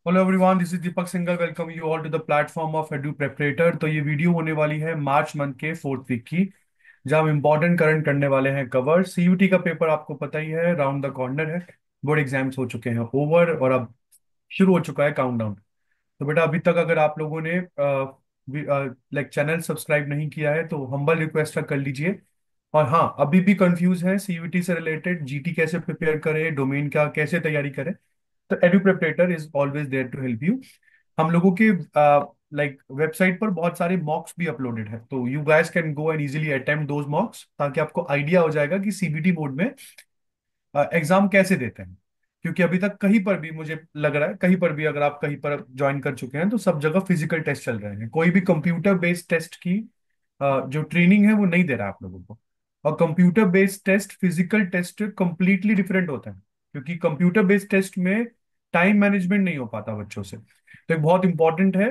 Hello everyone, this is Deepak Singal. Welcome you all to the platform of edu preparator. तो ये video होने वाली है मार्च मंथ के फोर्थ वीक की, जहां हम इंपॉर्टेंट करंट करने वाले हैं कवर। सीयूटी का पेपर आपको पता ही है, राउंड द कॉर्नर है। बोर्ड एग्जाम्स हो चुके हैं ओवर और अब शुरू हो चुका है काउंटडाउन। तो बेटा, अभी तक अगर आप लोगों ने चैनल सब्सक्राइब नहीं किया है तो हम्बल रिक्वेस्ट कर लीजिए। और हाँ, अभी भी कंफ्यूज है सीयूटी से रिलेटेड, जीटी कैसे प्रिपेयर करें, डोमेन का कैसे तैयारी करें, तो Edu Preparator is always there to help you. हम लोगों के वेबसाइट पर बहुत सारे मॉक्स भी अपलोडेड है, तो you guys can go and easily attempt those मॉक्स, ताकि आपको आइडिया हो जाएगा कि सीबीटी मोड में एग्जाम कैसे देते हैं। क्योंकि अभी तक कहीं पर भी मुझे लग रहा है, कहीं पर भी अगर आप कहीं पर ज्वाइन कर चुके हैं तो सब जगह फिजिकल टेस्ट चल रहे हैं। कोई भी कंप्यूटर बेस्ड टेस्ट की जो ट्रेनिंग है वो नहीं दे रहा है आप लोगों को। और computer based test physical test completely different होता है, क्योंकि कंप्यूटर बेस्ड टेस्ट में टाइम मैनेजमेंट नहीं हो पाता बच्चों से। तो एक बहुत इंपॉर्टेंट है,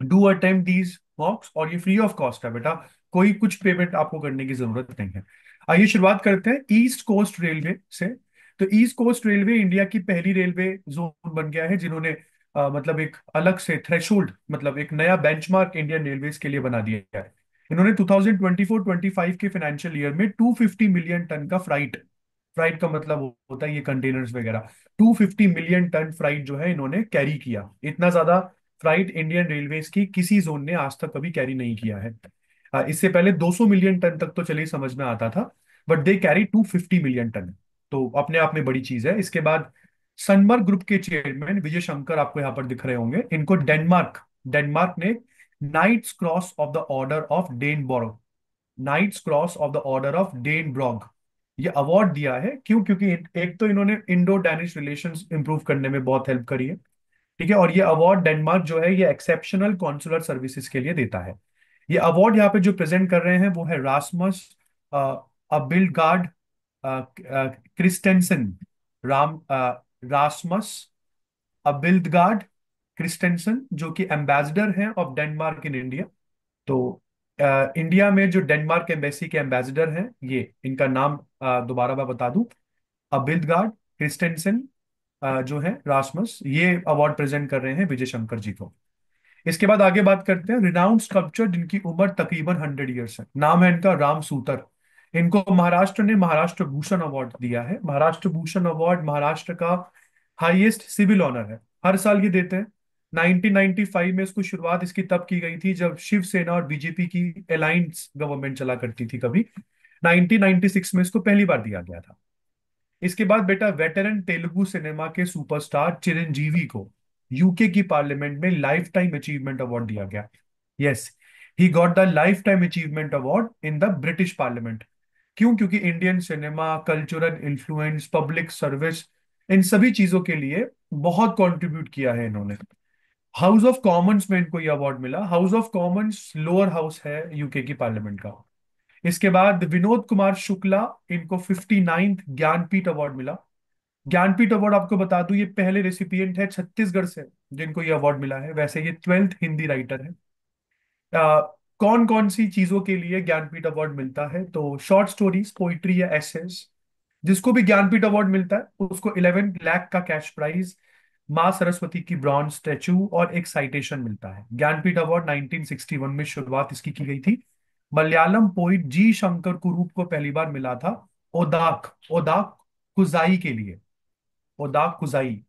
डू अटेम्प्ट दीज मॉक्स, और ये फ्री ऑफ कॉस्ट है बेटा। कोई कुछ पेमेंट आपको करने की जरूरत नहीं है। आइए शुरुआत करते हैं ईस्ट कोस्ट रेलवे से। तो ईस्ट कोस्ट रेलवे इंडिया की पहली रेलवे जोन बन गया है, जिन्होंने मतलब एक अलग से थ्रेशोल्ड, मतलब एक नया बेंचमार्क इंडियन रेलवेज के लिए बना दिया है। इन्होंने 2024-25 के फाइनेंशियल ईयर में 250 मिलियन टन का फ्राइट, फ्राइट का मतलब होता है ये कंटेनर्स वगैरह, 250 मिलियन टन फ्राइट जो है इन्होंने कैरी किया। इतना ज्यादा फ्राइट इंडियन रेलवेज की किसी जोन ने आज तक कभी कैरी नहीं किया है। इससे पहले 200 मिलियन टन तक तो चलिए समझ में आता था, but they carry 250 million ton, तो अपने आप में बड़ी चीज है। इसके बाद सनमर्ग ग्रुप के चेयरमैन विजय शंकर आपको यहाँ पर दिख रहे होंगे, इनको डेनमार्क, डेनमार्क ने knight's cross of the order of Dannebrog, knight's cross of the order of Dannebrog, ये अवार्ड दिया है। क्यों? क्योंकि एक तो इन्होंने इंडो डैनिश रिलेशंस इंप्रूव करने में बहुत हेल्प करी है, ठीक है। और ये अवार्ड डेनमार्क जो है ये एक्सेप्शनल कॉन्सुलर सर्विसेज के लिए देता है। ये अवार्ड यहाँ पे जो प्रेजेंट कर रहे हैं वो है रासमस अबिल्डगार्ड क्रिस्टेंसन, राम रासमस अबिल्डगार्ड क्रिस्टेंसन, जो कि एम्बेसडर हैं ऑफ डेनमार्क इन इंडिया। तो इंडिया में जो डेनमार्क एम्बेसी के एम्बेसडर हैं, ये इनका नाम दोबारा मैं बता दूं, अबिल्डगार्ड क्रिस्टेंसन, जो है रासमस, ये अवार्ड प्रेजेंट कर रहे हैं विजय शंकर जी को। इसके बाद आगे बात करते हैं रिनाउंड स्कल्पचर, जिनकी उम्र तकरीबन 100 ईयर्स है। नाम है इनका राम सूतर। इनको महाराष्ट्र ने महाराष्ट्र भूषण अवार्ड दिया है। महाराष्ट्र भूषण अवार्ड महाराष्ट्र का हाईएस्ट सिविल ऑनर है, हर साल ये देते हैं। 1995 में इसको शुरुआत इसकी तब की गई थी जब शिवसेना और बीजेपी की अलायंस गवर्नमेंट चला करती थी कभी। 1996 में इसको पहली बार दिया गया था। इसके बाद बेटा वेटरन तेलुगु सिनेमा के सुपरस्टार चिरंजीवी को यूके की पार्लियामेंट में लाइफ टाइम अचीवमेंट अवार्ड दिया गया। Yes, he got the life time achievement award in the British parliament. क्यों? क्योंकि Indian cinema, cultural influence, public service, इन सभी चीजों के लिए बहुत कंट्रीब्यूट किया है इन्होंने। हाउस ऑफ कॉमन्स में इनको यह अवार्ड मिला। House of Commons lower house है यूके की पार्लियामेंट का। इसके बाद विनोद कुमार शुक्ला, इनको 59th ज्ञानपीठ अवार्ड मिला। ज्ञानपीठ अवार्ड आपको बता दूं, ये पहले रेसिपिएंट है छत्तीसगढ़ से जिनको ये अवार्ड मिला है। वैसे ये 12th हिंदी राइटर है। कौन कौन सी चीजों के लिए ज्ञानपीठ अवार्ड मिलता है? तो शॉर्ट स्टोरीज, पोइट्री या एसेस, जिसको भी ज्ञानपीठ अवार्ड मिलता है उसको 11 लाख का कैश प्राइज, माँ सरस्वती की ब्रॉन्ज स्टैचू और एक साइटेशन मिलता है। ज्ञानपीठ अवार्ड 1961 में शुरुआत इसकी की गई थी। मलयालम पोइट जी शंकर कुरूप को पहली बार मिला था ओदाक, ओदाक कुजाई के लिए, ओदाक कुजाई।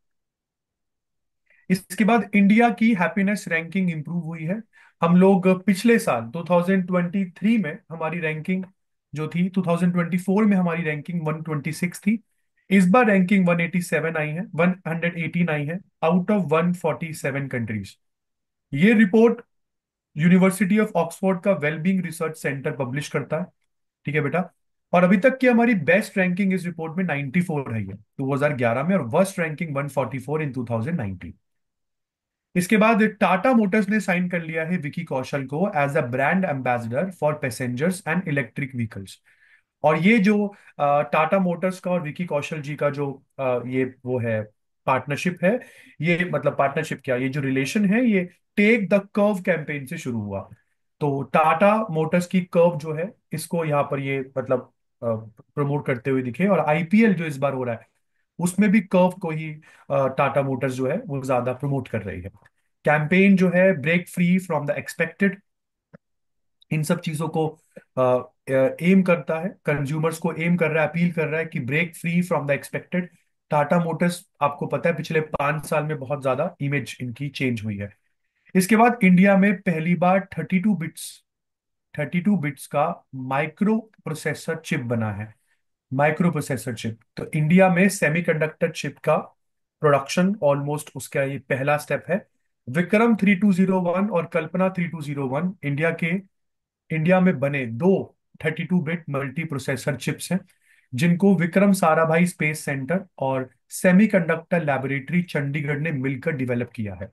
इसके बाद इंडिया की हैप्पीनेस रैंकिंग इंप्रूव हुई है। हम लोग पिछले साल 2023 में हमारी रैंकिंग जो थी, 2024 में हमारी रैंकिंग 126 थी। इस बार रैंकिंग 187 आई है, 118 आई है आउट ऑफ 147 कंट्रीज। ये रिपोर्ट यूनिवर्सिटी ऑफ ऑक्सफोर्ड का वेलबींग रिसर्च सेंटर पब्लिश करता है, ठीक है बेटा। और अभी तक की हमारी बेस्ट रैंकिंग इस रिपोर्ट में 94 रही है 2011 में, और वर्स्ट रैंकिंग 144 इन 2019। इसके बाद टाटा मोटर्स ने साइन कर लिया है विकी कौशल को as a brand ambassador for passengers and electric vehicles. और ये जो टाटा मोटर्स का और विकी कौशल जी का जो ये वो है पार्टनरशिप है, ये मतलब पार्टनरशिप क्या, ये जो रिलेशन है ये टेक द कर्व कैंपेन से शुरू हुआ। तो टाटा मोटर्स की कर्व जो है इसको यहाँ पर ये मतलब प्रमोट करते हुए दिखे। और आईपीएल जो इस बार हो रहा है उसमें भी कर्व को ही टाटा मोटर्स जो है वो ज्यादा प्रमोट कर रही है। कैंपेन जो है break free from the expected, इन सब चीजों को एम करता है, कंज्यूमर्स को एम कर रहा है, अपील कर रहा है कि break free from the expected. Tata Motors आपको पता है पिछले 5 साल में बहुत ज्यादा इमेज इनकी चेंज हुई है। इसके बाद इंडिया में पहली बार 32 बिट्स का माइक्रो प्रोसेसर चिप बना है। माइक्रो प्रोसेसर चिप, तो इंडिया में सेमीकंडक्टर चिप का प्रोडक्शन ऑलमोस्ट उसका ये पहला स्टेप है। विक्रम 3201 और कल्पना 3201 इंडिया में बने दो 32 बिट मल्टी प्रोसेसर चिप्स हैं, जिनको विक्रम साराभाई स्पेस सेंटर और सेमीकंडक्टर लैबोरेटरी चंडीगढ़ ने मिलकर डेवलप किया है।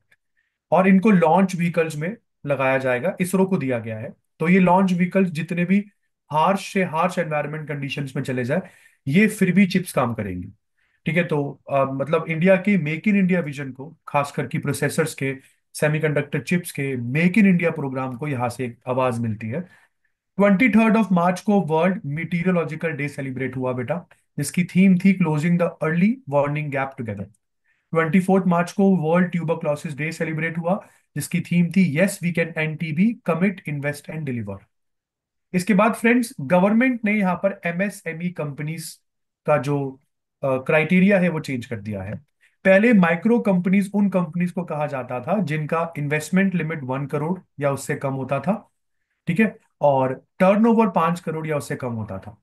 और इनको लॉन्च व्हीकल्स में लगाया जाएगा, इसरो को दिया गया है। तो ये लॉन्च व्हीकल्स जितने भी हार्श से हार्श एनवायरमेंट कंडीशंस में चले जाए, ये फिर भी चिप्स काम करेंगी। ठीक है, तो मतलब इंडिया की मेक इन इंडिया विजन को, खासकर की प्रोसेसर्स के, सेमीकंडक्टर चिप्स के मेक इन इंडिया प्रोग्राम को यहाँ से एक आवाज मिलती है। 23 मार्च को वर्ल्ड मीटीरियोलॉजिकल डे सेलिब्रेट हुआ बेटा, जिसकी थीम थी closing the early warning gap together. 24 मार्च को वर्ल्ड ट्यूबरक्लोसिस डे सेलिब्रेट हुआ, जिसकी थीम थी yes we can end TB, commit invest and deliver. इसके बाद फ्रेंड्स, गवर्नमेंट ने यहाँ पर एमएसएमई कंपनीज का जो क्राइटेरिया है वो चेंज कर दिया है। पहले माइक्रो कंपनीज उन कंपनीज को कहा जाता था जिनका इन्वेस्टमेंट लिमिट 1 करोड़ या उससे कम होता था। ठीक है, और टर्नओवर 5 करोड़ या उससे कम होता था।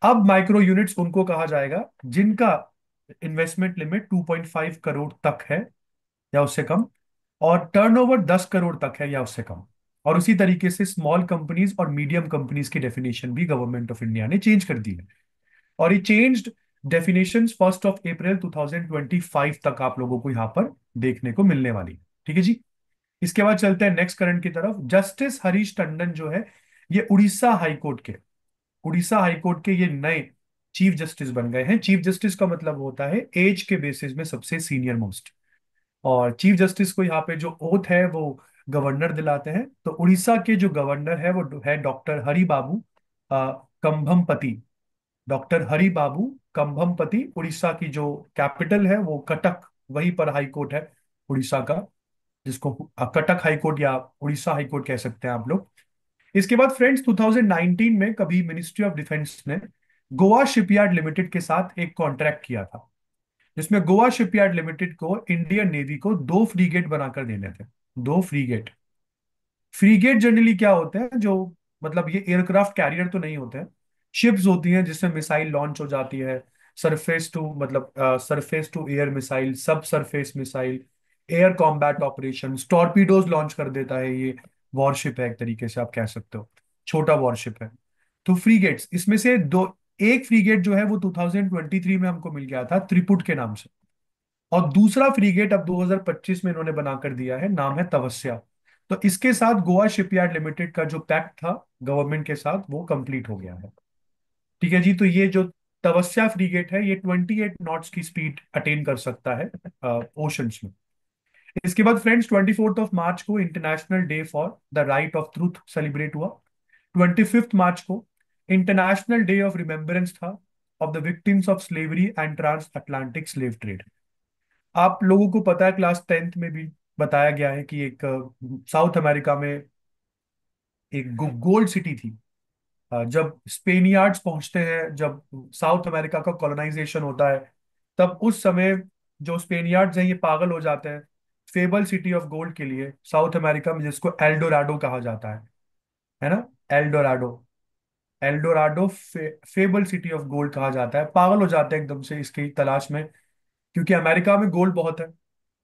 अब माइक्रो यूनिट्स उनको कहा जाएगा जिनका इन्वेस्टमेंट लिमिट 2.5 करोड़ तक है या उससे कम, और टर्नओवर 10 करोड़ तक है या उससे कम। और उसी तरीके से स्मॉल कंपनीज और मीडियम कंपनीज की डेफिनेशन भी गवर्नमेंट ऑफ इंडिया ने चेंज कर दी है। और ये चेंज्ड डेफिनेशन 1 अप्रैल 2025 तक आप लोगों को यहाँ पर देखने को मिलने वाली है। ठीक है जी। इसके बाद चलते हैं नेक्स्ट करंट की तरफ। जस्टिस हरीश टंडन जो है, ये उड़ीसा हाईकोर्ट के ये नए चीफ जस्टिस बन गए हैं। चीफ जस्टिस का मतलब होता है एज के बेसिस में सबसे सीनियर मोस्ट। और चीफ जस्टिस को यहाँ पे जो ओथ है वो गवर्नर दिलाते हैं। तो उड़ीसा के जो गवर्नर है वो है डॉक्टर हरि बाबू कंभमपति। डॉक्टर हरि बाबू कंभमपति। उड़ीसा की जो कैपिटल है वो कटक, वहीं पर हाई कोर्ट है उड़ीसा का, जिसको कटक हाई कोर्ट या उड़ीसा हाई कोर्ट कह सकते हैं आप लोग। इसके बाद फ्रेंड्स, 2019 में कभी मिनिस्ट्री ऑफ डिफेंस ने गोवा शिपयार्ड लिमिटेड के साथ एक कॉन्ट्रैक्ट किया था, जिसमें गोवा शिपयार्ड लिमिटेड को इंडियन नेवी को 2 फ्रीगेट बनाकर देने थे। 2 फ्रीगेट। फ्रीगेट जनरली क्या होते हैं, जो मतलब ये एयरक्राफ्ट कैरियर तो नहीं होते हैं, शिप्स होती हैं जिसमें मिसाइल लॉन्च हो जाती है। सरफेस टू मतलब सरफेस टू एयर मिसाइल, सब surface missile, air combat operation, torpedoes launch कर देता है ये। वॉरशिप है एक तरीके से आप कह सकते हो, छोटा वॉरशिप है। तो फ्रीगेट्स, इसमें से दो, एक फ्रीगेट जो है वो 2023 में हमको मिल गया था त्रिपुट के नाम से, और दूसरा फ्रीगेट अब 2025 में इन्होंने बनाकर दिया है, नाम है तवस्या। तो इसके साथ गोवा शिपयार्ड लिमिटेड का जो पैक्ट था गवर्नमेंट के साथ वो कंप्लीट हो गया है। ठीक है जी, तो ये जो तवस्या फ्रीगेट है ये 28 नॉट्स की स्पीड अटेन कर सकता है ओशंस में। इसके बाद फ्रेंड्स, 24 मार्च को international day for the right of truth celebrate हुआ। 25 मार्च को इंटरनेशनल डे ऑफ रिमेम्बरेंस था of the victims of slavery and trans Atlantic slave trade. आप लोगों को पता है, क्लास 10th में भी बताया गया है कि एक साउथ अमेरिका में एक गोल्ड सिटी थी। जब स्पेनियार्ड्स पहुंचते हैं, जब साउथ अमेरिका का कॉलोनाइजेशन होता है, तब उस समय जो स्पेनियार्ड्स हैं ये पागल हो जाते हैं फेबल सिटी ऑफ गोल्ड के लिए साउथ अमेरिका में, जिसको एल्डोराडो कहा जाता है ना। Eldorado. Eldorado fable city of gold कहा जाता है। पागल हो जाते हैं एकदम से इसकी तलाश में, क्योंकि अमेरिका में गोल्ड बहुत है।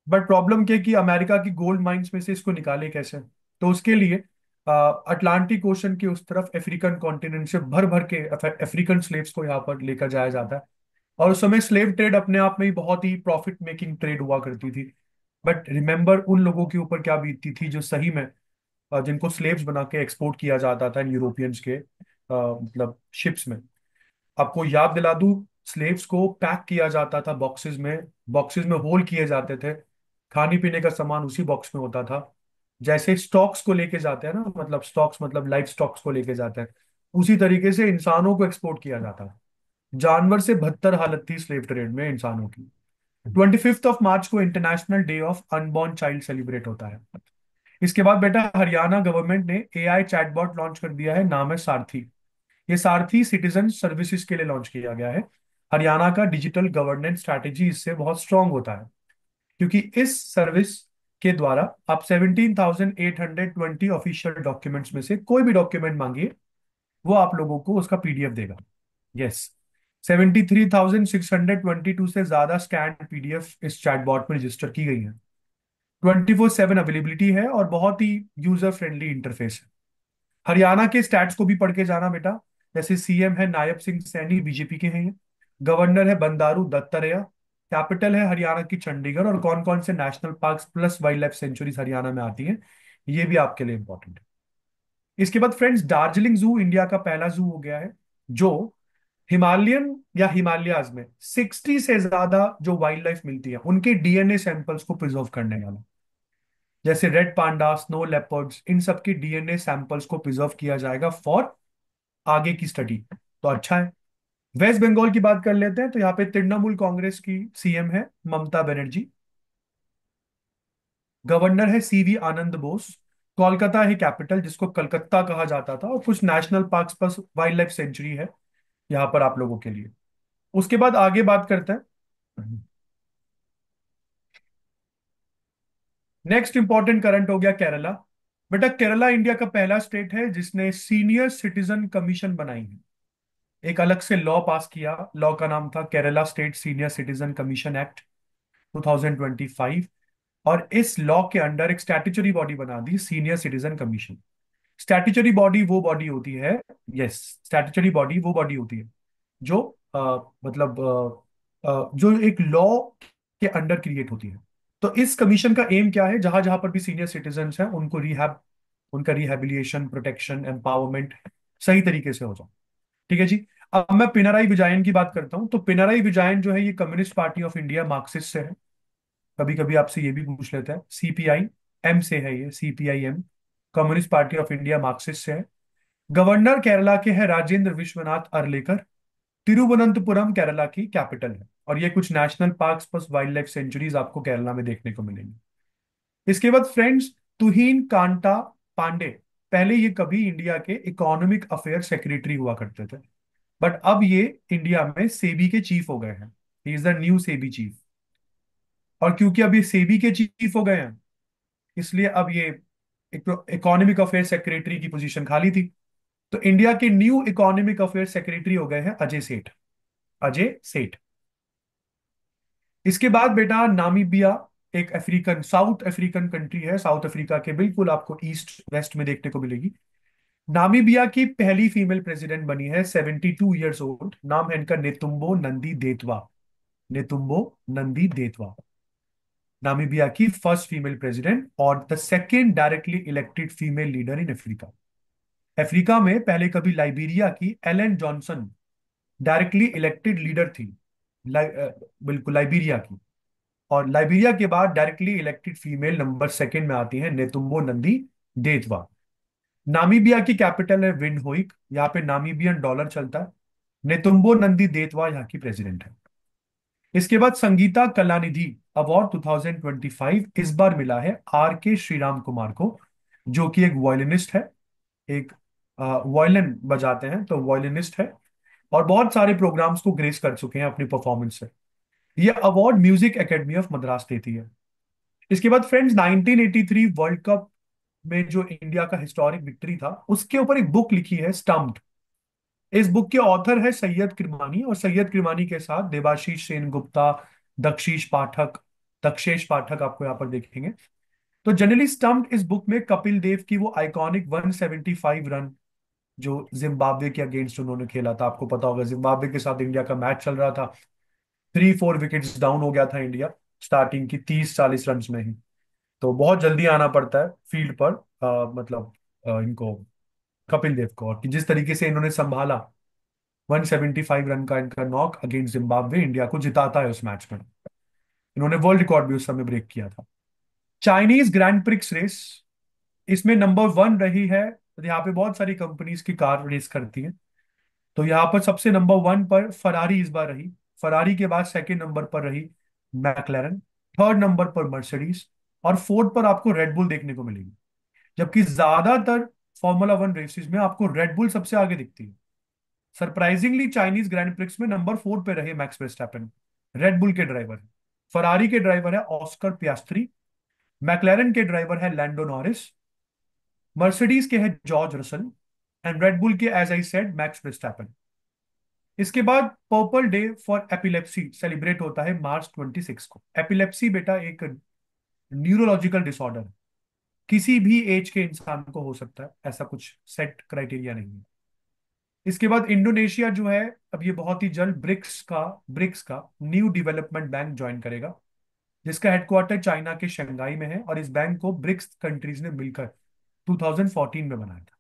बट प्रॉब्लम क्या है कि अमेरिका की गोल्ड माइंस में से इसको निकाले कैसे। तो उसके लिए अटलांटिक ओशन के उस तरफ अफ्रीकन कॉन्टिनेंट से भर भर के अफ्रीकन स्लेव्स को यहाँ पर लेकर जाया जाता है। और उस समय स्लेव ट्रेड अपने आप में ही बहुत ही प्रॉफिट मेकिंग ट्रेड हुआ करती थी। बट रिमेंबर उन लोगों के ऊपर क्या बीतती थी जो सही में जिनको स्लेव्स बना के एक्सपोर्ट किया जाता था यूरोपियंस के मतलब शिप्स में। आपको याद दिला दूं, स्लेव्स को पैक किया जाता था बॉक्सेस में, बॉक्सेस में होल किए जाते थे, खाने पीने का सामान उसी बॉक्स में होता था। जैसे स्टॉक्स को लेके जाते हैं ना, मतलब स्टॉक्स मतलब लाइफ स्टॉक्स को लेके जाते हैं, उसी तरीके से इंसानों को एक्सपोर्ट किया जाता था। जानवर से बदतर हालत थी स्लेव ट्रेड में इंसानों की। 25 मार्च को international day of unborn child celebrate होता है। इसके बाद बेटा हरियाणा गवर्नमेंट ने एआई चैटबॉट लॉन्च कर दिया है, नाम है सारथी। ये सारथी सिटीजन सर्विसेज के लिए लॉन्च किया गया है। हरियाणा का डिजिटल गवर्नेंस स्ट्रैटेजी इससे बहुत स्ट्रांग होता है, क्योंकि इस सर्विस के द्वारा आप 17,820 ऑफिशियल डॉक्यूमेंट्स में से कोई भी डॉक्यूमेंट मांगिए, वो आप लोगों को उसका पीडीएफ देगा। यस, 73,622 से ज्यादा स्कैन पीडीएफ इस चैटबॉट में रजिस्टर की गई है। 24/7 अवेलेबिलिटी है और बहुत ही यूजर फ्रेंडली इंटरफेस है। हरियाणा के स्टैट्स को भी पढ़ के जाना बेटा। जैसे सीएम है नायब सिंह सैनी, बीजेपी के हैं ये। गवर्नर है बंडारू दत्तात्रेय। कैपिटल है हरियाणा की चंडीगढ़। और कौन कौन से national parks plus wild life sanctuaries Haryana में आती हैं, ये भी आपके लिए इंपॉर्टेंट है। इसके बाद फ्रेंड्स, दार्जिलिंग जू इंडिया का पहला जू हो गया है, जो हिमालयन या हिमालयाज में 60 से ज्यादा जो वाइल्ड लाइफ मिलती है उनके डीएनए सैंपल्स को प्रिजर्व करने वाला। जैसे रेड पांडा, स्नो लेपर्ड्स, इन सब के डीएनए सैंपल्स को प्रिजर्व किया जाएगा फॉर आगे की स्टडी। तो अच्छा है। वेस्ट बंगाल की बात कर लेते हैं, तो यहाँ पे तृणमूल कांग्रेस की सीएम है ममता बनर्जी। गवर्नर है सीवी आनंद बोस। कोलकाता है कैपिटल, जिसको कलकत्ता कहा जाता था। और कुछ national parks plus wild life sanctuary है यहाँ पर आप लोगों के लिए। उसके बाद आगे बात करते हैं। नेक्स्ट इंपॉर्टेंट करंट हो गया केरला। बेटा केरला इंडिया का पहला स्टेट है जिसने सीनियर सिटीजन कमीशन बनाई है। एक अलग से लॉ पास किया। लॉ का नाम था Kerala state senior citizen commission act 2025। और इस लॉ के अंडर एक स्टैट्यूटरी बॉडी बना दी, senior citizen commission. Statutory body वो बॉडी होती है, यस, स्टैट्यूटरी बॉडी वो बॉडी होती है जो मतलब जो एक लॉ के अंडर क्रिएट होती है। तो इस कमीशन का एम क्या है, जहां जहां पर भी सीनियर सिटीजन हैं उनको रिहैब, उनका रिहेबिलिएशन, प्रोटेक्शन, एम्पावरमेंट सही तरीके से हो जाए। ठीक है जी। अब मैं पिनाराई विजयन की बात करता हूं। तो पिनाराई विजयन जो है ये communist Party of India Marxist से है। कभी कभी आपसे ये भी पूछ लेते हैं, सीपीआई एम से है ये, CPI M, Communist Party of India Marxist से है। गवर्नर केरला के हैं राजेंद्र विश्वनाथ अरलेकर। तिरुवनंतपुरम केरला की कैपिटल है। और ये कुछ national parks plus wild life sanctuaries आपको केरला में देखने को मिलेंगी। इसके बाद फ्रेंड्स, तुहीन कांटा पांडे, पहले ये कभी इंडिया के इकोनॉमिक अफेयर सेक्रेटरी हुआ करते थे, बट अब ये इंडिया में सेबी के चीफ हो गए हैं। He is the new SEBI chief. और क्योंकि अब ये सेबी के चीफ हो गए हैं, इसलिए अब ये इकोनॉमिक अफेयर सेक्रेटरी की पोजीशन खाली थी। तो इंडिया के न्यू इकोनॉमिक अफेयर सेक्रेटरी हो गए हैं अजय सेठ। अजय सेठ। इसके बाद बेटा नामीबिया, एक अफ्रीकन, साउथ अफ्रीकन कंट्री है, साउथ अफ्रीका के बिल्कुल आपको ईस्ट वेस्ट में देखने को मिलेगी। नामीबिया की पहली फीमेल प्रेसिडेंट बनी है, 72 ईयर्स ओल्ड। नाम है इनका Netumbo Nandi Ndaitwah. Netumbo Nandi Ndaitwah, Namibia की फर्स्ट फीमेल प्रेसिडेंट और the second directly elected female leader in Africa. Africa में पहले कभी लाइबेरिया की Ellen Johnson directly elected leader थी। बिल्कुल लाइबेरिया की। और लाइबेरिया के बाद directly elected female number second में आती है नेतुम्बो नंदी देतवा। नामीबिया की कैपिटल है विंडहोइक। यहाँ पे नामीबियन डॉलर चलता है। नेतुम्बो नंदी देतवा यहाँ की प्रेसिडेंट है। इसके बाद संगीता कलानिधि अवार्ड 2025 इस बार मिला है आर के श्रीराम कुमार को, जो कि एक वायलिनिस्ट है, एक वायलिन बजाते हैं तो वायलिनिस्ट है। और बहुत सारे प्रोग्राम्स को ग्रेस कर चुके हैं अपनी परफॉर्मेंस से। ये award music academy of Madras देती है। इसके बाद फ्रेंड्स, 1983 वर्ल्ड कप में जो इंडिया का हिस्टोरिक विक्ट्री था, उसके ऊपर एक बुक लिखी है स्टम्प्ड। इस बुक के ऑथर है सैयद किरमानी। और सैयद किरमानी के साथ देवाशीष सेन गुप्ता, दक्षेश पाठक, दक्षेश पाठक आपको यहाँ पर देखेंगे। तो जनरली स्टम्प्ड इस बुक में कपिल देव की वो आइकॉनिक 175 रन जो जिम्बाब्वे के अगेंस्ट उन्होंने खेला था, आपको पता होगा जिम्बाब्वे के साथ इंडिया का मैच चल रहा था। 3-4 विकेट्स डाउन हो गया था इंडिया स्टार्टिंग की 30-40 रन में ही। तो बहुत जल्दी आना पड़ता है फील्ड पर, मतलब इनको, कपिल देव को। और कि जिस तरीके से इन्होंने संभाला 175 रन का इनका नॉक अगेंस्ट जिम्बाब्वे, इंडिया को जिताता है उस मैच में। इन्होंने वर्ल्ड रिकॉर्ड भी उस समय ब्रेक किया था। चाइनीज ग्रैंड प्रिक्स रेस, इसमें नंबर 1 रही है। तो यहाँ पे बहुत सारी कंपनीज की कार रेस करती हैं। तो यहाँ पर सबसे नंबर वन पर फरारी इस बार रही। फरारी के बाद सेकंड नंबर पर रही मैकलैरन। थर्ड नंबर पर मर्सिडीज। और फोर्थ पर आपको रेडबुल देखने को मिलेगी। जबकि ज्यादातर फॉर्मूला वन रेसेस में आपको रेडबुल सबसे आगे दिखती है। सरप्राइजिंगली चाइनीज ग्रैंड प्रिक्स में नंबर 4 पे रहे मैक्स वर्स्टैपेन। रेडबुल के ड्राइवर है। फरारी के ड्राइवर है ऑस्कर पियास्त्री। मैकलैरन के ड्राइवर है लैंडो नॉरिस। मर्सिडीज के है जॉर्ज रसल। एंड रेडबुल के, as I said, Max Verstappen. इसके बाद purple day for epilepsy celebrate होता है मार्च 26 को। एपिलेप्सी बेटा एक न्यूरोलॉजिकल डिसऑर्डर है। किसी भी एज के इंसान को हो सकता है, ऐसा कुछ सेट क्राइटेरिया नहीं है। इसके बाद इंडोनेशिया जो है, अब ये बहुत ही जल्द ब्रिक्स का न्यू डेवलपमेंट बैंक ज्वाइन करेगा, जिसका हेडक्वार्टर चाइना के शंघाई में है। और इस बैंक को ब्रिक्स कंट्रीज ने मिलकर 2014 में बनाया था।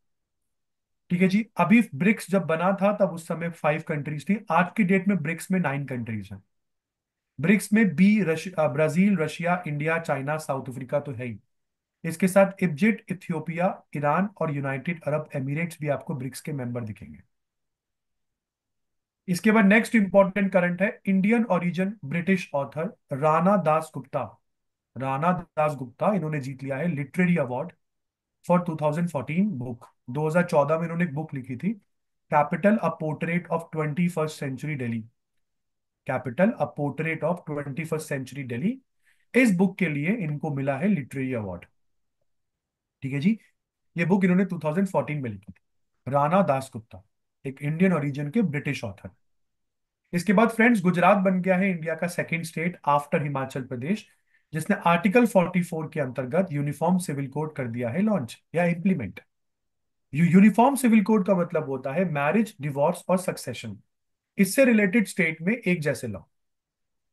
ठीक है जी। अभी ब्रिक्स जब बना था तब उस समय 5 कंट्रीज थी। आज की डेट में ब्रिक्स में 9 कंट्रीज हैं। ब्रिक्स में Brazil, Russia, India, China, South Africa तो है ही। इसके साथ इजिप्ट, इथियोपिया, ईरान और यूनाइटेड अरब एमिरेट्स भी आपको ब्रिक्स के मेंबर दिखेंगे। इसके बाद नेक्स्ट इंपॉर्टेंट करंट है Indian origin British author Rana Das Gupta. Rana Das Gupta इन्होंने जीत लिया है लिटरेरी अवार्ड फॉर 2014 बुक। 2014 में इन्होंने एक बुक लिखी थी, capital a portrait of 21st century Delhi. Capital a portrait of 21st century Delhi. इस बुक के लिए इनको मिला है लिटरेरी अवार्ड। ठीक है जी। ये बुक इन्होंने 2014 में लिखी थी। राणा दास गुप्ता एक इंडियन ओरिजिन के ब्रिटिश ऑथर। इसके बाद फ्रेंड्स, गुजरात बन गया है इंडिया का second state after Himachal Pradesh, जिसने आर्टिकल 44 के अंतर्गत यूनिफॉर्म सिविल कोड कर दिया है लॉन्च या इंप्लीमेंट। यूनिफॉर्म सिविल कोड का मतलब होता है मैरिज, डिवोर्स और सक्सेशन। इससे रिलेटेड स्टेट में एक जैसे लॉ,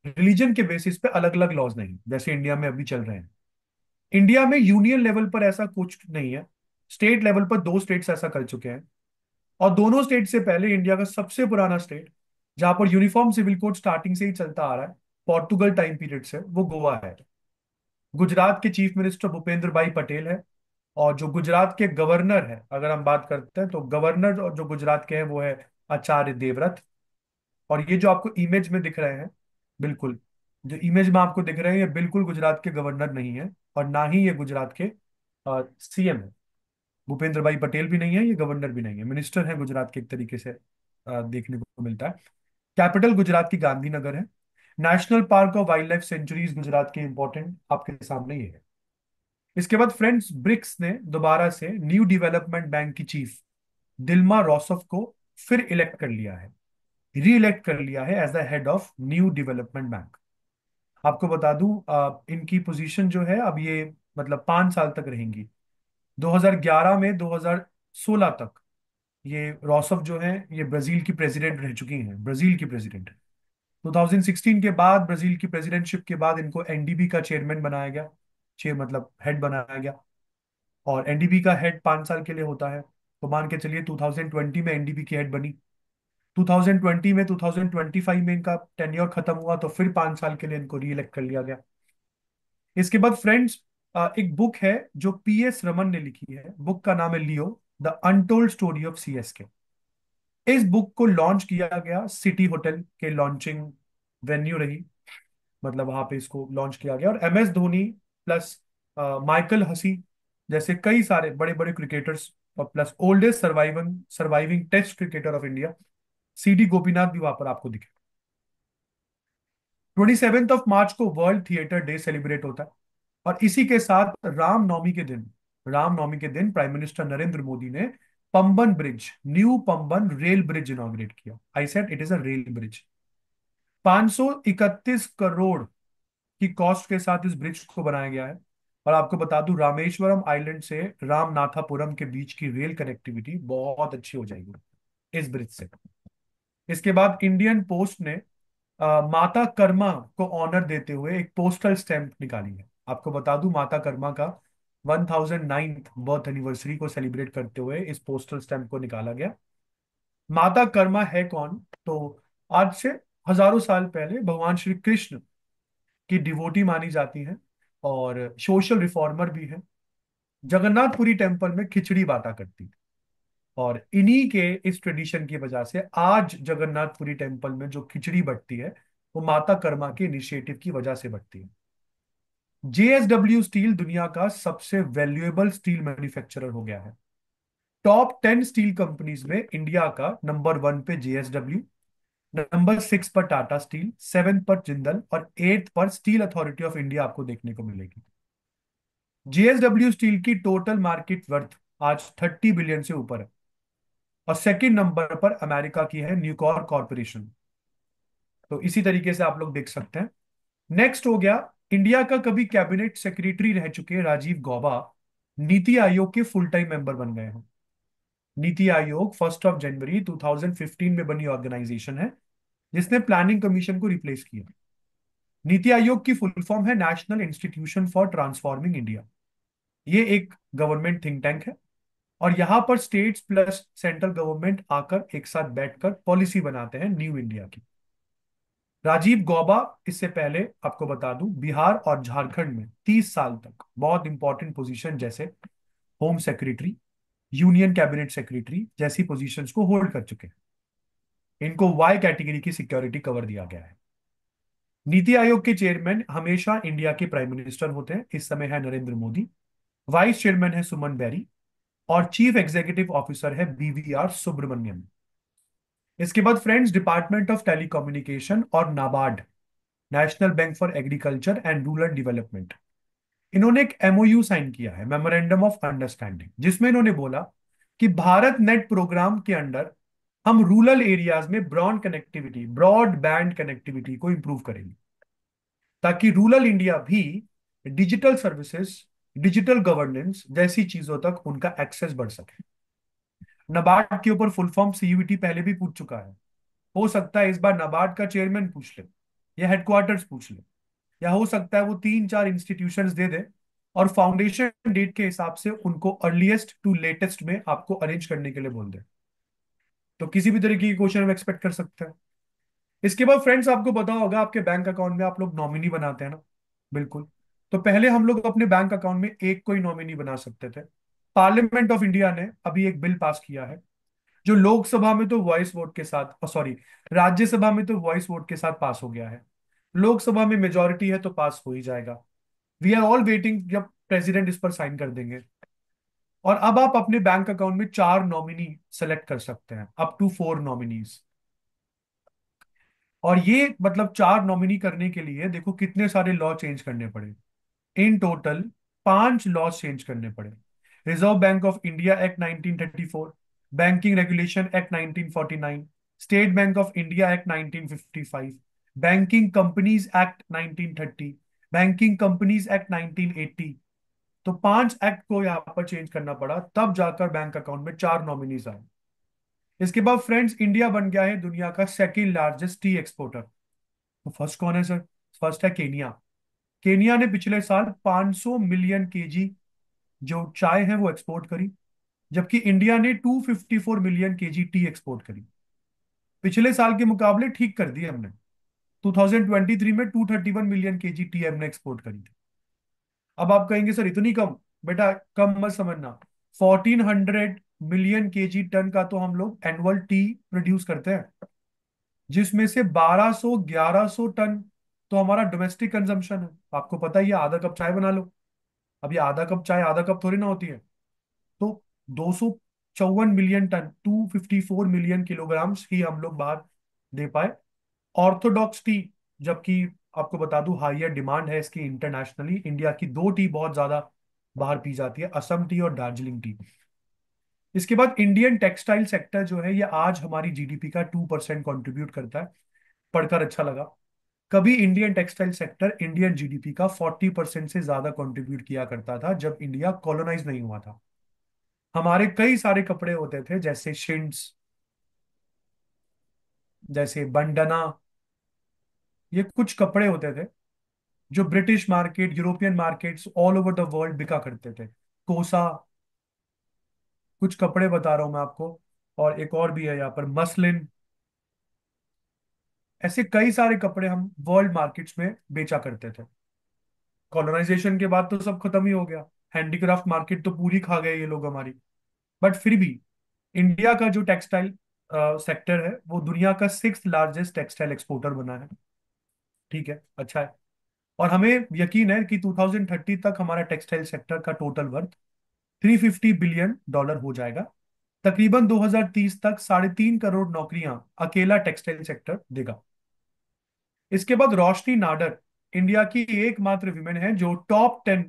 रिलीजन के बेसिस पे अलग अलग लॉज नहीं, जैसे इंडिया में अभी चल रहे हैं। इंडिया में यूनियन लेवल पर ऐसा कुछ नहीं है। स्टेट लेवल पर 2 स्टेट्स ऐसा कर चुके हैं। और दोनों स्टेट से पहले इंडिया का सबसे पुराना स्टेट, जहां पर यूनिफॉर्म सिविल कोड स्टार्टिंग से ही चलता आ रहा है, पोर्टुगल टाइम पीरियड से, वो गोवा है। गुजरात के चीफ मिनिस्टर भूपेंद्र भाई पटेल है। और जो गुजरात के गवर्नर है, अगर हम बात करते हैं तो गवर्नर और जो गुजरात के हैं वो है आचार्य देवव्रत। और ये जो आपको इमेज में दिख रहे हैं, बिल्कुल जो इमेज में आपको दिख रहे हैं, ये बिल्कुल गुजरात के गवर्नर नहीं है। और ना ही ये गुजरात के सीएम है। भूपेंद्र भाई पटेल भी नहीं है, ये गवर्नर भी नहीं है, मिनिस्टर है गुजरात के एक तरीके से देखने को मिलता है। कैपिटल गुजरात की गांधीनगर है। नेशनल पार्क और वाइल्ड लाइफ सेंचुरीज गुजरात के इंपॉर्टेंट आपके सामने ये है। इसके बाद फ्रेंड्स, ब्रिक्स ने दोबारा से न्यू डेवलपमेंट बैंक की चीफ दिल्मा रॉसफ को फिर इलेक्ट कर लिया है, री इलेक्ट कर लिया है as the head of new development bank. आपको बता दूं, इनकी पोजीशन जो है अब ये मतलब 5 साल तक रहेंगी। 2011 में 2016 तक ये रॉसफ जो है ये ब्राजील की प्रेसिडेंट रह चुकी हैं, ब्राजील की प्रेसिडेंट। 2016 के बाद ब्राजील की प्रेसिडेंटशिप के बाद इनको एनडीबी का चेयरमैन बनाया गया, चेयर मतलब हेड बनाया गया। और एनडीबी का हेड 5 साल के लिए होता है। तो मान के चलिए 2020 में एनडीबी की हेड बनी। 2020 में 2025 में इनका टेन्योर खत्म हुआ, तो फिर 5 साल के लिए इनको री इलेक्ट कर लिया गया। इसके बाद फ्रेंड्स, एक बुक है जो पीएस रमन ने लिखी है। बुक का नाम है Leo, the untold story of CSK. इस बुक को लॉन्च किया गया सिटी होटल के लॉन्चिंग वेन्यू रही, मतलब वहां पे इसको लॉन्च किया गया। और MS Dhoni plus Michael Hussey जैसे कई सारे बड़े बड़े क्रिकेटर्स, और plus oldest surviving surviving test cricketer of India CD Gopinath भी वहां पर आपको दिखे। 27 मार्च को वर्ल्ड थिएटर डे सेलिब्रेट होता है। और इसी के साथ रामनवमी के दिन प्राइम मिनिस्टर नरेंद्र मोदी ने Pamban bridge, new Pamban rail bridge inaugurate किया। I said it is a rail bridge. 531 crore की कॉस्ट के साथ इस ब्रिज को बनाया गया है। और आपको बता दूं, रामेश्वरम आइलैंड से रामनाथापुरम के बीच की रेल कनेक्टिविटी बहुत अच्छी हो जाएगी इस ब्रिज से। इसके बाद इंडियन पोस्ट ने माता कर्मा को ऑनर देते हुए एक पोस्टल स्टैंप निकाली है। आपको बता दूं, माता कर्मा का 1009th बर्थ एनिवर्सरी को सेलिब्रेट करते हुए इस पोस्टल स्टैंप को निकाला गया। माता कर्मा है कौन? तो आज से हजारों साल पहले भगवान श्री कृष्ण की डिवोटी मानी जाती हैं, और सोशल रिफॉर्मर भी हैं। जगन्नाथपुरी टेम्पल में खिचड़ी बांटा करती थी। और इन्हीं के इस ट्रेडिशन की वजह से आज जगन्नाथपुरी टेम्पल में जो खिचड़ी बटती है वो माता कर्मा के इनिशिएटिव की वजह से बटती है। जेएसडब्ल्यू स्टील दुनिया का सबसे वैल्यूएबल स्टील मैन्युफैक्चरर हो गया है। टॉप 10 स्टील कंपनीज में इंडिया का नंबर 1 पे जेएसडब्ल्यू, नंबर 6 पर टाटा स्टील, 7 पर जिंदल और 8 पर स्टील अथॉरिटी ऑफ इंडिया आपको देखने को मिलेगी। जेएसडब्ल्यू स्टील की टोटल मार्केट वर्थ आज 30 बिलियन से ऊपर है। और सेकंड नंबर पर अमेरिका की है न्यूकॉर कॉर्पोरेशन। तो इसी तरीके से आप लोग देख सकते हैं। नेक्स्ट हो गया, इंडिया का कभी कैबिनेट सेक्रेटरी रह चुके राजीव गौबा नीति आयोग के फुल टाइम मेंबर बन गए हैं। नीति आयोग 1 जनवरी 2015 में बनी ऑर्गेनाइजेशन है जिसने प्लानिंग कमीशन को रिप्लेस किया। नीति आयोग की फुल फॉर्म है national institution for transforming India. ये एक गवर्नमेंट थिंक टैंक है और यहाँ पर स्टेट्स प्लस सेंट्रल गवर्नमेंट आकर एक साथ बैठकर पॉलिसी बनाते हैं न्यू इंडिया की। राजीव गौबा इससे पहले आपको बता दूं बिहार और झारखंड में 30 साल तक बहुत इंपॉर्टेंट पोजीशन जैसे home secretary, union cabinet secretary जैसी पोजीशंस को होल्ड कर चुके हैं। इनको वाई कैटेगरी की सिक्योरिटी कवर दिया गया है। नीति आयोग के चेयरमैन हमेशा इंडिया के प्राइम मिनिस्टर होते हैं। इस समय है नरेंद्र मोदी। वाइस चेयरमैन है सुमन बेरी और चीफ एग्जीक्यूटिव ऑफिसर है बीवीआर सुब्रमण्यम। इसके बाद फ्रेंड्स डिपार्टमेंट ऑफ टेलीकम्युनिकेशन और NABARD, national bank for agriculture and rural development, इन्होंने एक एमओयू साइन किया है, मेमोरेंडम ऑफ अंडरस्टैंडिंग, जिसमें इन्होंने बोला कि भारत नेट प्रोग्राम के अंडर हम रूरल एरियाज में ब्रॉड बैंड कनेक्टिविटी को इंप्रूव करेंगे ताकि रूरल इंडिया भी डिजिटल सर्विसेज, डिजिटल गवर्नेंस जैसी चीजों तक उनका एक्सेस बढ़ सके। नाबार्ड के ऊपर फुल फॉर्म सीयूईटी पहले भी पूछ चुका है। हो सकता है इस बार नाबार्ड का चेयरमैन पूछ ले या हेडक्वार्टर्स पूछ ले, या हो सकता है वो 3-4 इंस्टीट्यूशंस दे दे और फाउंडेशन डेट के हिसाब से उनको अर्लीस्ट टू लेटेस्ट में आपको अरेंज करने के लिए बोल दे। तो किसी भी तरीके की क्वेश्चन हम एक्सपेक्ट कर सकते हैं। इसके बाद फ्रेंड्स आपको पता होगा आपके बैंक अकाउंट में आप लोग नॉमिनी बनाते हैं ना। बिल्कुल। तो पहले हम लोग अपने बैंक अकाउंट में एक कोई नॉमिनी बना सकते थे। पार्लियामेंट ऑफ इंडिया ने अभी एक बिल पास किया है जो लोकसभा में तो वॉइस वोट के साथ, सॉरी, राज्यसभा में तो वॉइस वोट के साथ पास हो गया है। लोकसभा में मेजोरिटी है तो पास हो ही जाएगा। वी आर ऑल वेटिंग जब प्रेसिडेंट इस पर साइन कर देंगे। और अब आप अपने बैंक अकाउंट में 4 नॉमिनी सेलेक्ट कर सकते हैं, अप टू 4 नॉमिनीज। और ये मतलब 4 नॉमिनी करने के लिए देखो कितने सारे लॉ चेंज करने पड़े। इन टोटल 5 लॉ चेंज करने पड़े। Reserve bank of India act 1934, banking regulation act 1949, state bank of India act 1955, banking companies act 1930, banking companies act 1980। तो 5 एक्ट को यहाँ पर चेंज करना पड़ा तब जाकर बैंक अकाउंट में 4 नॉमिनीज आए। इसके बाद फ्रेंड्स इंडिया बन गया है दुनिया का सेकेंड लार्जेस्ट टी एक्सपोर्टर। तो फर्स्ट कौन है सर? फर्स्ट है केनिया। केनिया ने पिछले साल 500 मिलियन केजी जो चाय है वो एक्सपोर्ट करी, जबकि इंडिया ने 254 मिलियन केजी टी एक्सपोर्ट करी। पिछले साल के मुकाबले ठीक कर दी हमने। 2023 में 231 मिलियन केजी टी हमने एक्सपोर्ट करी थी। अब आप कहेंगे सर इतनी कम। बेटा कम मत समझना। 1400 मिलियन केजी टन का तो हम लोग एनुअल टी प्रोड्यूस करते हैं, जिसमें से 1200-1100 टन तो हमारा डोमेस्टिक कंजम्पशन है। आपको पता ही है, आधा कप चाय बना लो। अब ये आधा कप चाय आधा कप थोड़ी ना होती है। तो 254 मिलियन टन, 254 मिलियन किलोग्राम्स ही हम लोग बाहर दे पाए। ऑर्थोडॉक्स टी, जबकि आपको बता दूं हाईयर डिमांड है इसकी इंटरनेशनली। इंडिया की 2 टी बहुत ज्यादा बाहर पी जाती है, असम टी और दार्जिलिंग टी। इसके बाद इंडियन टेक्सटाइल सेक्टर जो है ये आज हमारी जीडीपी का 2% कंट्रीब्यूट करता है। पढ़कर अच्छा लगा। कभी Indian textile sector Indian GDP का 40% से ज्यादा कंट्रीब्यूट किया करता था जब इंडिया कॉलोनाइज नहीं हुआ था। हमारे कई सारे कपड़े होते थे जैसे शिंट्स, जैसे बंडना, ये कुछ कपड़े होते थे जो British market, European markets all over the world बिका करते थे। कोसा, कुछ कपड़े बता रहा हूं मैं आपको। और एक और भी है यहाँ पर, मसलिन। ऐसे कई सारे कपड़े हम वर्ल्ड मार्केट्स में बेचा करते थे। कॉलोनाइजेशन के बाद तो सब खत्म ही हो गया। हैंडीक्राफ्ट मार्केट तो पूरी खा गए ये लोग हमारी। बट फिर भी इंडिया का जो टेक्सटाइल सेक्टर है वो दुनिया का सिक्स लार्जेस्ट टेक्सटाइल एक्सपोर्टर बना है। ठीक है, अच्छा है। और हमें यकीन है कि 2030 तक हमारा टेक्सटाइल सेक्टर का टोटल वर्थ 350 बिलियन डॉलर हो जाएगा। तकरीबन 2030 तक 3.5 करोड़ नौकरियां अकेला टेक्सटाइल सेक्टर देगा। इसके बाद रोशनी नाडर इंडिया की एकमात्र विमेन है जो टॉप 10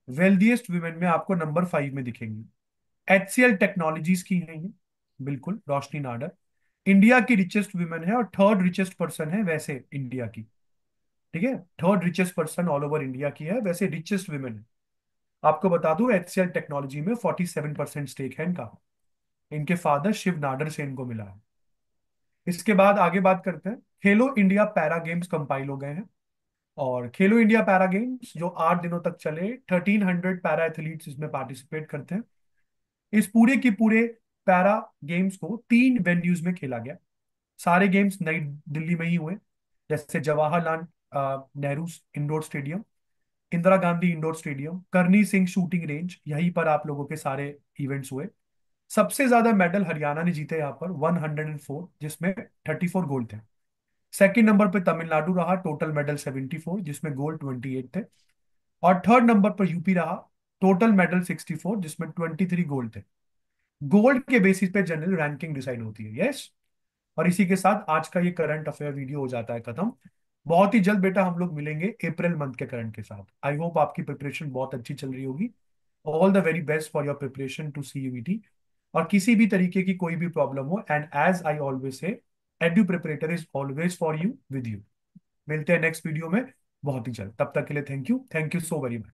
वेल्दिएस्ट विमेन में आपको नंबर 5 में दिखेंगी। HCL टेक्नोलॉजीज की है ये। बिल्कुल, रोशनी नाडर इंडिया की रिचेस्ट विमेन है और थर्ड रिचेस्ट पर्सन है वैसे इंडिया की। ठीक है, third richest person all over India की है, वैसे रिचेस्ट विमेन है। आपको बता दूं, HCL टेक्नोलॉजी में 47% स्टेक है इनका। इनके फादर शिव नाडर से इनको मिला है। इसके बाद आगे बात करते हैं। खेलो इंडिया पैरा गेम्स कंपाइल हो गए हैं। और खेलो इंडिया पैरा गेम्स जो 8 दिनों तक चले, 1300 पैरा एथलीट्स इसमें पार्टिसिपेट करते हैं। इस पूरे की पूरे पैरा गेम्स को 3 वेन्यूज में खेला गया। सारे गेम्स नई दिल्ली में ही हुए, जैसे Jawaharlal Nehru indoor stadium, Indira Gandhi indoor stadium, करनी सिंह शूटिंग रेंज, यहीं पर आप लोगों के सारे इवेंट्स हुए। सबसे ज्यादा मेडल हरियाणा ने जीते यहाँ पर 104, जिसमें 34 गोल्ड थे। सेकंड नंबर पे तमिलनाडु रहा, टोटल मेडल 74 जिसमें गोल्ड 28 थे। और थर्ड नंबर पर यूपी रहा, टोटल मेडल 64 जिसमें 23 गोल्ड थे। गोल्ड के बेसिस पे जनरल रैंकिंग डिसाइड होती है, यस। और इसी के साथ आज का ये करंट अफेयर वीडियो हो जाता है खत्म। बहुत ही जल्द बेटा हम लोग मिलेंगे अप्रैल मंथ के करंट के साथ। आई होप आपकी प्रिपरेशन बहुत अच्छी चल रही होगी। All the very best for your preparation to CUET। और किसी भी तरीके की कोई भी प्रॉब्लम हो, and as I always say, Edu Preparator is always for you, with you. मिलते हैं नेक्स्ट वीडियो में बहुत ही जल्द। तब तक के लिए thank you, thank you so very much.